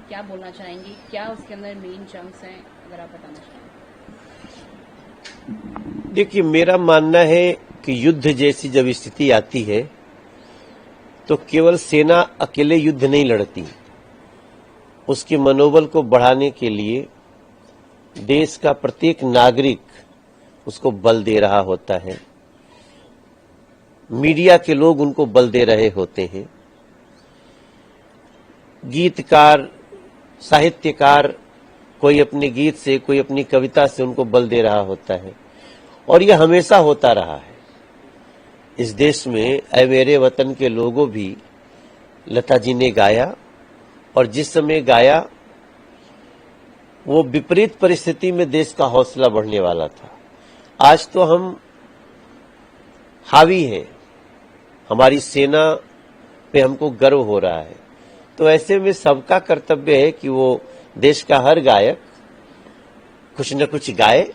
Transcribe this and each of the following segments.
क्या बोलना चाहेंगे, क्या उसके अंदर मेन चंक्स हैं, अगर आप बताना चाहें। देखिए, मेरा मानना है कि युद्ध जैसी जब स्थिति आती है तो केवल सेना अकेले युद्ध नहीं लड़ती। उसके मनोबल को बढ़ाने के लिए देश का प्रत्येक नागरिक उसको बल दे रहा होता है। मीडिया के लोग उनको बल दे रहे होते हैं। गीतकार, साहित्यकार कोई अपने गीत से, कोई अपनी कविता से उनको बल दे रहा होता है, और यह हमेशा होता रहा है। इस देश में ऐ मेरे वतन के लोगों भी लता जी ने गाया, और जिस समय गाया वो विपरीत परिस्थिति में देश का हौसला बढ़ने वाला था। आज तो हम हावी हैं, हमारी सेना पे हमको गर्व हो रहा है। तो ऐसे में सबका कर्तव्य है कि वो देश का हर गायक कुछ न कुछ गाए।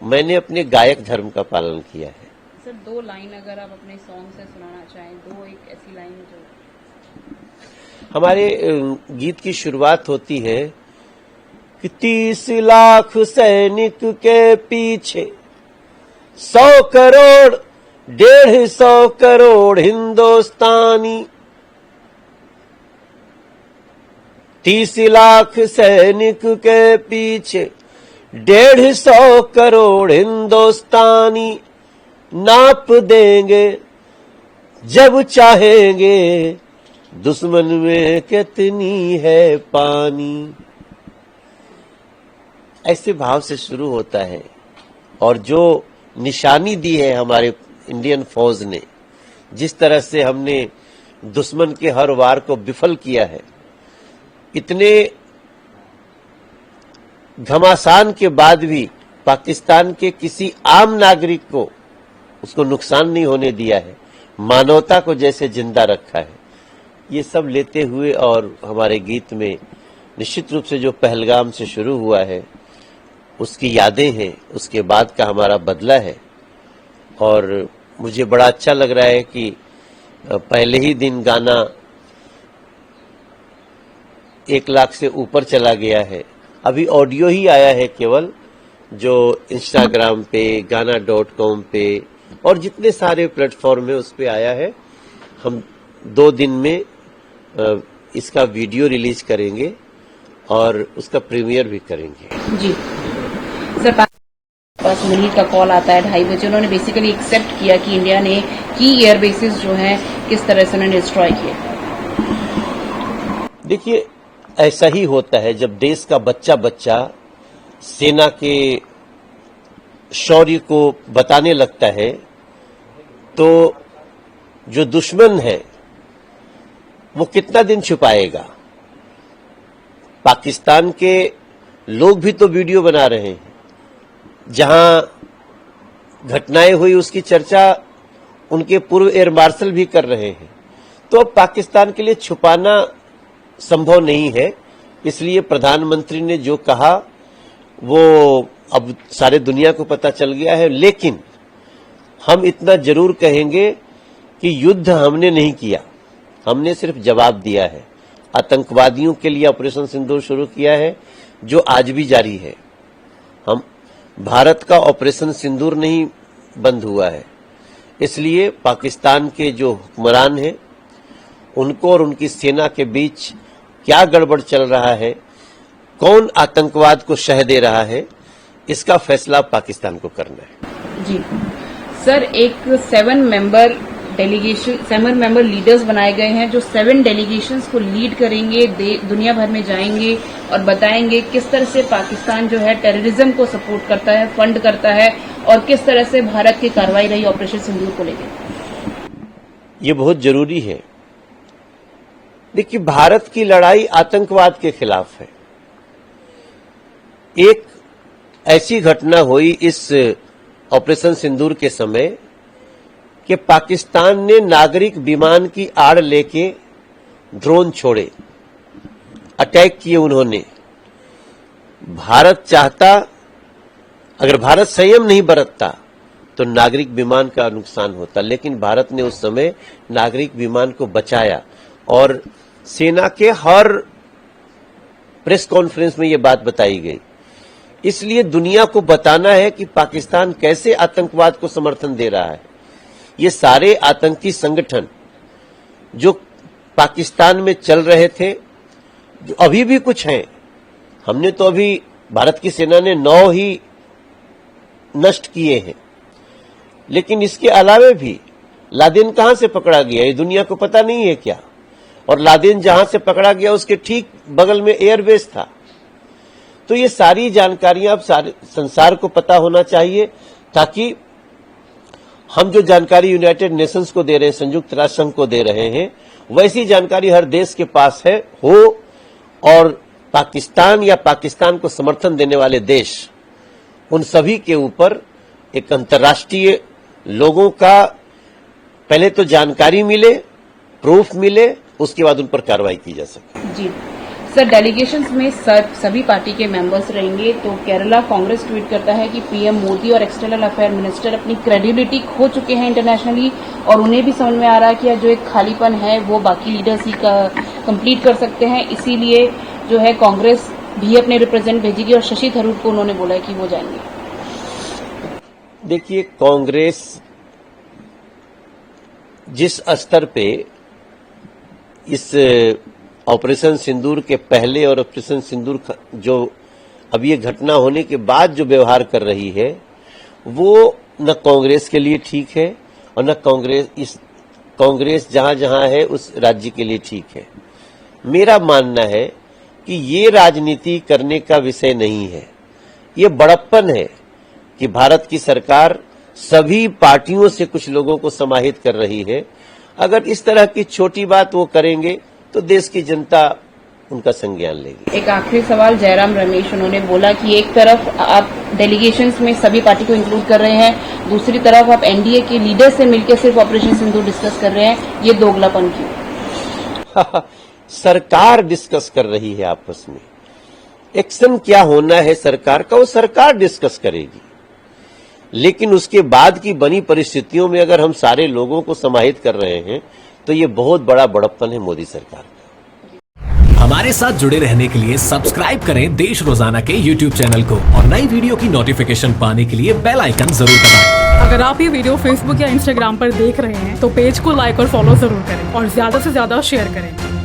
मैंने अपने गायक धर्म का पालन किया है। सर, 2 लाइन अगर आप अपने सॉन्ग से सुनाना चाहें, 2 एक ऐसी लाइन जो हमारे गीत की शुरुआत होती है कि 30 लाख सैनिक के पीछे 100 करोड़ 150 करोड़ हिंदुस्तानी। 30 लाख सैनिक के पीछे 150 करोड़ हिंदुस्तानी। नाप देंगे जब चाहेंगे दुश्मन में कितनी है पानी। ऐसे भाव से शुरू होता है, और जो निशानी दी है हमारे इंडियन फौज ने, जिस तरह से हमने दुश्मन के हर वार को विफल किया है, इतने घमासान के बाद भी पाकिस्तान के किसी आम नागरिक को उसको नुकसान नहीं होने दिया है, मानवता को जैसे जिंदा रखा है। ये सब लेते हुए, और हमारे गीत में निश्चित रूप से जो पहलगाम से शुरू हुआ है उसकी यादें हैं, उसके बाद का हमारा बदला है। और मुझे बड़ा अच्छा लग रहा है कि पहले ही दिन गाना 1 लाख से ऊपर चला गया है। अभी ऑडियो ही आया है केवल, जो इंस्टाग्राम पे, गाना.com पे और जितने सारे प्लेटफॉर्म है उस पे आया है। हम 2 दिन में इसका वीडियो रिलीज करेंगे और उसका प्रीमियर भी करेंगे। जी सर, पास मिली का कॉल आता है 2:30 बजे। उन्होंने बेसिकली एक्सेप्ट किया कि इंडिया ने की एयर बेसिस जो हैं किस तरह से उन्होंने डिस्ट्रॉय किए। देखिए, ऐसा ही होता है जब देश का बच्चा बच्चा सेना के शौर्य को बताने लगता है, तो जो दुश्मन है वो कितना दिन छुपाएगा। पाकिस्तान के लोग भी तो वीडियो बना रहे हैं, जहां घटनाएं हुई उसकी चर्चा उनके पूर्व एयर मार्शल भी कर रहे हैं। तो अब पाकिस्तान के लिए छुपाना संभव नहीं है। इसलिए प्रधानमंत्री ने जो कहा वो अब सारे दुनिया को पता चल गया है। लेकिन हम इतना जरूर कहेंगे कि युद्ध हमने नहीं किया, हमने सिर्फ जवाब दिया है। आतंकवादियों के लिए ऑपरेशन सिंदूर शुरू किया है, जो आज भी जारी है। हम भारत का ऑपरेशन सिंदूर नहीं बंद हुआ है। इसलिए पाकिस्तान के जो हुक्मरान हैं उनको और उनकी सेना के बीच क्या गड़बड़ चल रहा है, कौन आतंकवाद को शह दे रहा है, इसका फैसला पाकिस्तान को करना है। जी सर, एक 7 मेंबर लीडर्स बनाए गए हैं जो 7 डेलीगेशंस को लीड करेंगे, दुनिया भर में जाएंगे और बताएंगे किस तरह से पाकिस्तान जो है टेररिज्म को सपोर्ट करता है, फंड करता है, और किस तरह से भारत की कार्रवाई रही ऑपरेशन सिंदूर को लेकर। ये बहुत जरूरी है। देखिए, भारत की लड़ाई आतंकवाद के खिलाफ है। एक ऐसी घटना हुई इस ऑपरेशन सिंदूर के समय कि पाकिस्तान ने नागरिक विमान की आड़ लेके ड्रोन छोड़े, अटैक किए उन्होंने। भारत चाहता, अगर भारत संयम नहीं बरतता तो नागरिक विमान का नुकसान होता, लेकिन भारत ने उस समय नागरिक विमान को बचाया और सेना के हर प्रेस कॉन्फ्रेंस में ये बात बताई गई। इसलिए दुनिया को बताना है कि पाकिस्तान कैसे आतंकवाद को समर्थन दे रहा है। ये सारे आतंकी संगठन जो पाकिस्तान में चल रहे थे, जो अभी भी कुछ हैं, हमने तो अभी भारत की सेना ने 9 ही नष्ट किए हैं, लेकिन इसके अलावे भी लादेन कहां से पकड़ा गया ये दुनिया को पता नहीं है क्या? और लादेन जहां से पकड़ा गया उसके ठीक बगल में एयरबेस था। तो ये सारी जानकारियां अब सारे संसार को पता होना चाहिए, ताकि हम जो जानकारी यूनाइटेड नेशंस को दे रहे हैं, संयुक्त राष्ट्र संघ को दे रहे हैं, वैसी जानकारी हर देश के पास हो और पाकिस्तान या पाकिस्तान को समर्थन देने वाले देश, उन सभी के ऊपर एक अंतर्राष्ट्रीय लोगों का पहले तो जानकारी मिले, प्रूफ मिले, उसके बाद उन पर कार्रवाई की जा सके। जी सर, डेलीगेशंस में सभी पार्टी के मेंबर्स रहेंगे। तो केरला कांग्रेस ट्वीट करता है कि पीएम मोदी और एक्सटर्नल अफेयर मिनिस्टर अपनी क्रेडिबिलिटी खो चुके हैं इंटरनेशनली, और उन्हें भी समझ में आ रहा है कि जो एक खालीपन है वो बाकी लीडर्स ही का कंप्लीट कर सकते हैं। इसीलिए जो है कांग्रेस भी अपने रिप्रेजेंट भेजेगी और शशि थरूर को उन्होंने बोला है कि वो जाएंगे। देखिए, कांग्रेस जिस स्तर पे इस ऑपरेशन सिंदूर के पहले और ऑपरेशन सिंदूर जो अब ये घटना होने के बाद जो व्यवहार कर रही है, वो न कांग्रेस के लिए ठीक है और न कांग्रेस जहां जहां है उस राज्य के लिए ठीक है। मेरा मानना है कि ये राजनीति करने का विषय नहीं है, ये बड़प्पन है कि भारत की सरकार सभी पार्टियों से कुछ लोगों को समाहित कर रही है। अगर इस तरह की छोटी बात वो करेंगे तो देश की जनता उनका संज्ञान लेगी। एक आखिरी सवाल, जयराम रमेश, उन्होंने बोला कि एक तरफ आप डेलीगेशंस में सभी पार्टी को इंक्लूड कर रहे हैं, दूसरी तरफ आप एनडीए के लीडर से मिलकर सिर्फ ऑपरेशन सिंदूर डिस्कस कर रहे हैं, ये दोगलापन क्यों? सरकार डिस्कस कर रही है आपस में। एक्शन क्या होना है सरकार का, वो सरकार डिस्कस करेगी, लेकिन उसके बाद की बनी परिस्थितियों में अगर हम सारे लोगों को समाहित कर रहे हैं तो ये बहुत बड़ा बड़प्पन है मोदी सरकार का। हमारे साथ जुड़े रहने के लिए सब्सक्राइब करें देश रोजाना के YouTube चैनल को और नई वीडियो की नोटिफिकेशन पाने के लिए बेल आइकन जरूर दबाएं। अगर आप ये वीडियो Facebook या Instagram पर देख रहे हैं तो पेज को लाइक और फॉलो जरूर करें और ज्यादा से ज्यादा शेयर करें।